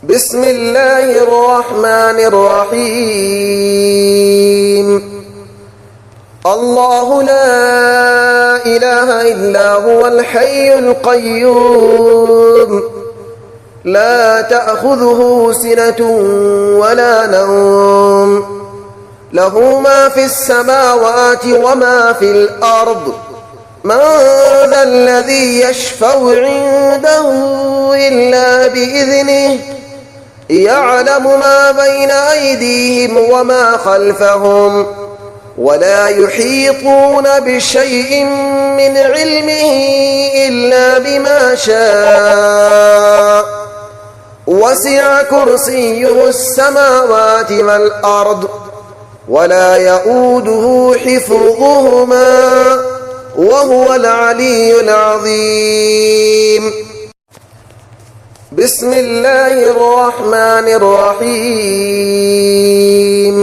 بسم الله الرحمن الرحيم. الله لا إله إلا هو الحي القيوم لا تأخذه سنة ولا نوم له ما في السماوات وما في الأرض من ذا الذي يشفع عنده إلا بإذنه يعلم ما بين أيديهم وما خلفهم ولا يحيطون بشيء من علمه إلا بما شاء وسع كرسيه السماوات والأرض ولا يؤوده حفظهما وهو العلي العظيم. بسم الله الرحمن الرحيم.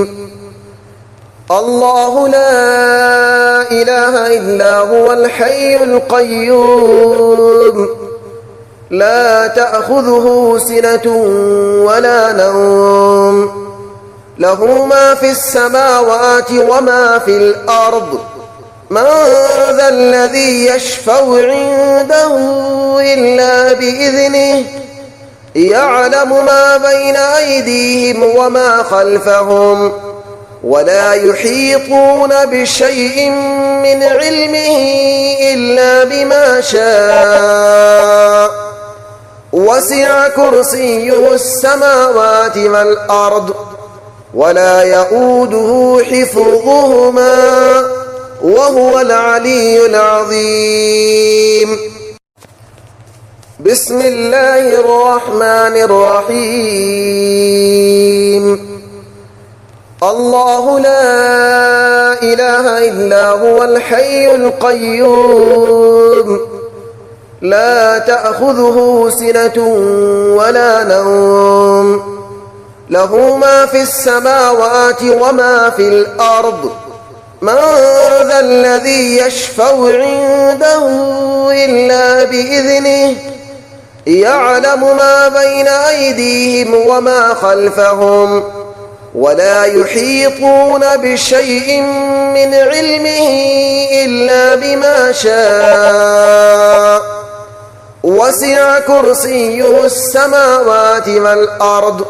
الله لا إله إلا هو الحي القيوم لا تأخذه سنة ولا نوم له ما في السماوات وما في الأرض من ذا الذي يشفع عنده إلا بإذنه يعلم ما بين أيديهم وما خلفهم ولا يحيطون بشيء من علمه إلا بما شاء وسع كرسيه السماوات والأرض ولا يؤوده حفظهما وهو العلي العظيم. بسم الله الرحمن الرحيم. الله لا إله إلا هو الحي القيوم لا تأخذه سنة ولا نوم له ما في السماوات وما في الأرض من ذا الذي يشفع عنده إلا بإذنه يعلم ما بين أيديهم وما خلفهم ولا يحيطون بشيء من علمه إلا بما شاء وسع كرسيه السماوات والأرض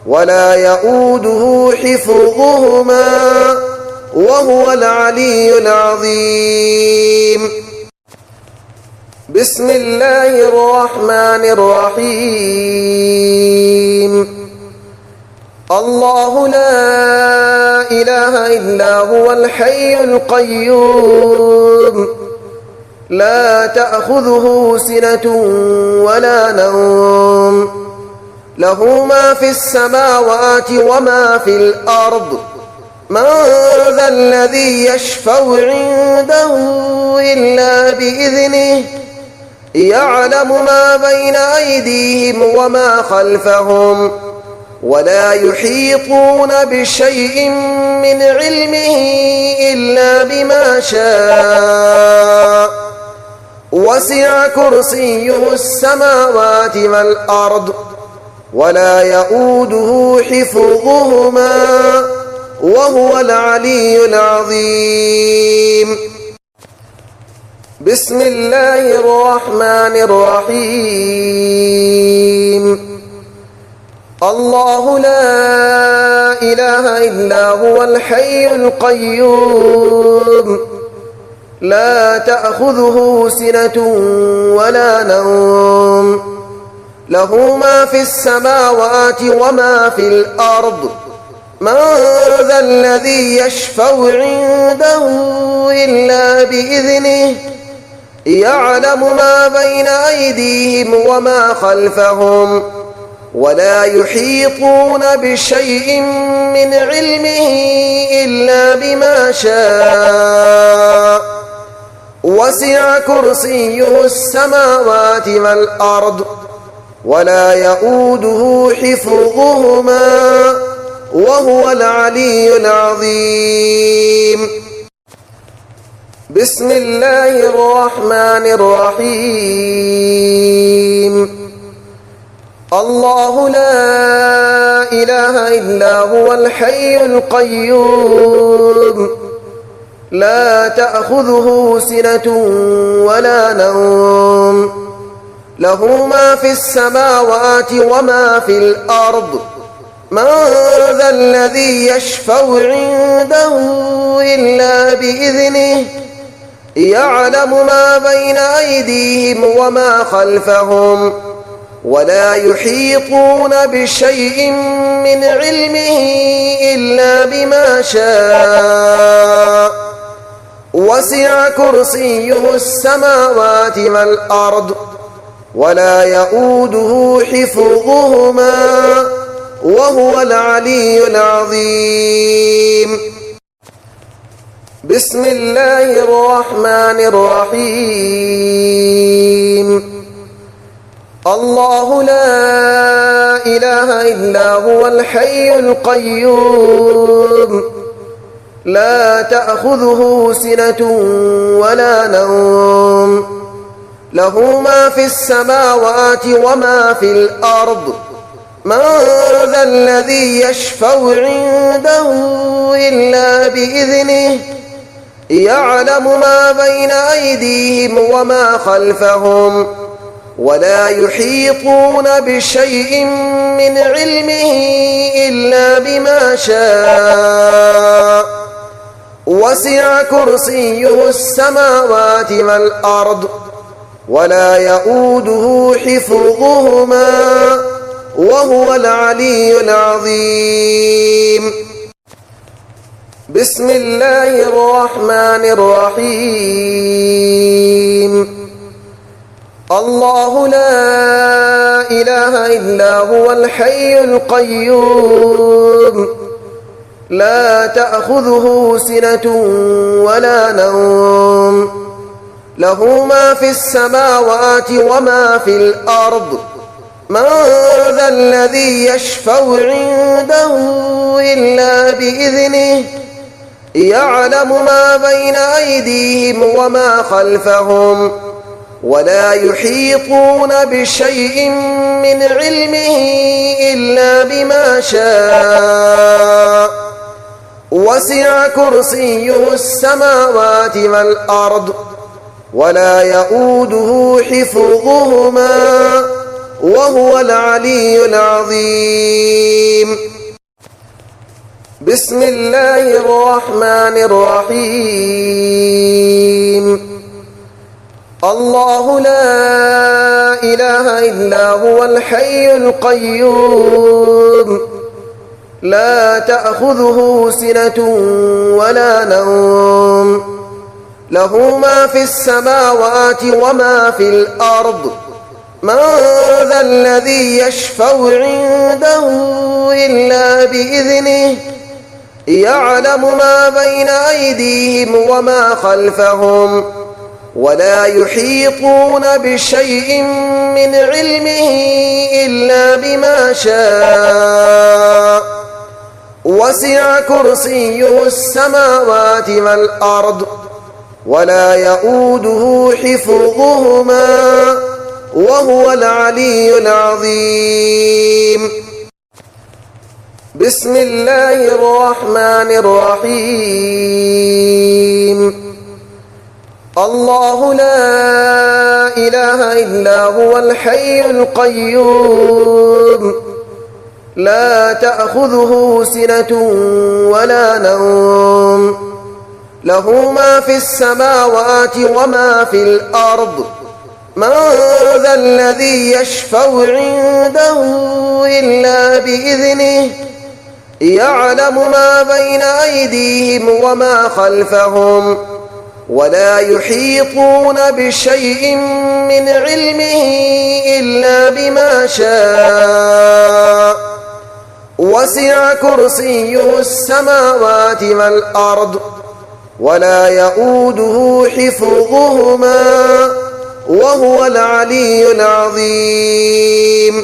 ولا يؤوده حفظهما وهو العلي العظيم. بسم الله الرحمن الرحيم. الله لا إله إلا هو الحي القيوم لا تأخذه سنة ولا نوم له ما في السماوات وما في الأرض من ذا الذي يشفع عنده إلا بإذنه يعلم ما بين أيديهم وما خلفهم ولا يحيطون بشيء من علمه إلا بما شاء وسع كرسيه السماوات والأرض ولا يؤوده حفظهما وهو العلي العظيم. بسم الله الرحمن الرحيم. الله لا إله إلا هو الحي القيوم لا تأخذه سنة ولا نوم له ما في السماوات وما في الأرض من ذا الذي يشفع عنده إلا بإذنه يعلم ما بين أيديهم وما خلفهم ولا يحيطون بشيء من علمه إلا بما شاء وسع كرسيه السماوات والأرض ولا يؤوده حفظهما وهو العلي العظيم. بسم الله الرحمن الرحيم. الله لا إله إلا هو الحي القيوم لا تأخذه سنة ولا نوم له ما في السماوات وما في الأرض من ذا الذي يشفع عنده إلا بإذنه يعلم ما بين أيديهم وما خلفهم ولا يحيطون بشيء من علمه إلا بما شاء وسع كرسيه السماوات والأرض ولا يؤوده حفظهما وهو العلي العظيم بسم الله الرحمن الرحيم الله لا إله إلا هو الحي القيوم لا تأخذه سنة ولا نوم له ما في السماوات وما في الأرض من ذا الذي يشفع عنده إلا بإذنه يعلم ما بين أيديهم وما خلفهم ولا يحيطون بشيء من علمه إلا بما شاء وسع كرسيه السماوات والأرض ولا يؤوده حفظهما وهو العلي العظيم بسم الله الرحمن الرحيم الله لا إله إلا هو الحي القيوم لا تأخذه سنة ولا نوم له ما في السماوات وما في الأرض من ذا الذي يشفع عنده إلا بإذنه يعلم ما بين أيديهم وما خلفهم ولا يحيطون بشيء من علمه إلا بما شاء وسع كرسيه السماوات والأرض ولا يؤوده حفظهما وهو العلي العظيم بسم الله الرحمن الرحيم الله لا إله إلا هو الحي القيوم لا تأخذه سنة ولا نوم له ما في السماوات وما في الأرض من ذا الذي يشفع عنده إلا بإذنه يعلم ما بين أيديهم وما خلفهم ولا يحيطون بشيء من علمه إلا بما شاء وسع كرسيه السماوات والأرض ولا يؤوده حفظهما وهو العلي العظيم بسم الله الرحمن الرحيم الله لا إله إلا هو الحي القيوم لا تأخذه سنة ولا نوم له ما في السماوات وما في الأرض من ذا الذي يشفع عنده إلا بإذنه يعلم ما بين أيديهم وما خلفهم ولا يحيطون بشيء من علمه إلا بما شاء وسع كرسيه السماوات والأرض ولا يؤوده حفظهما وهو العلي العظيم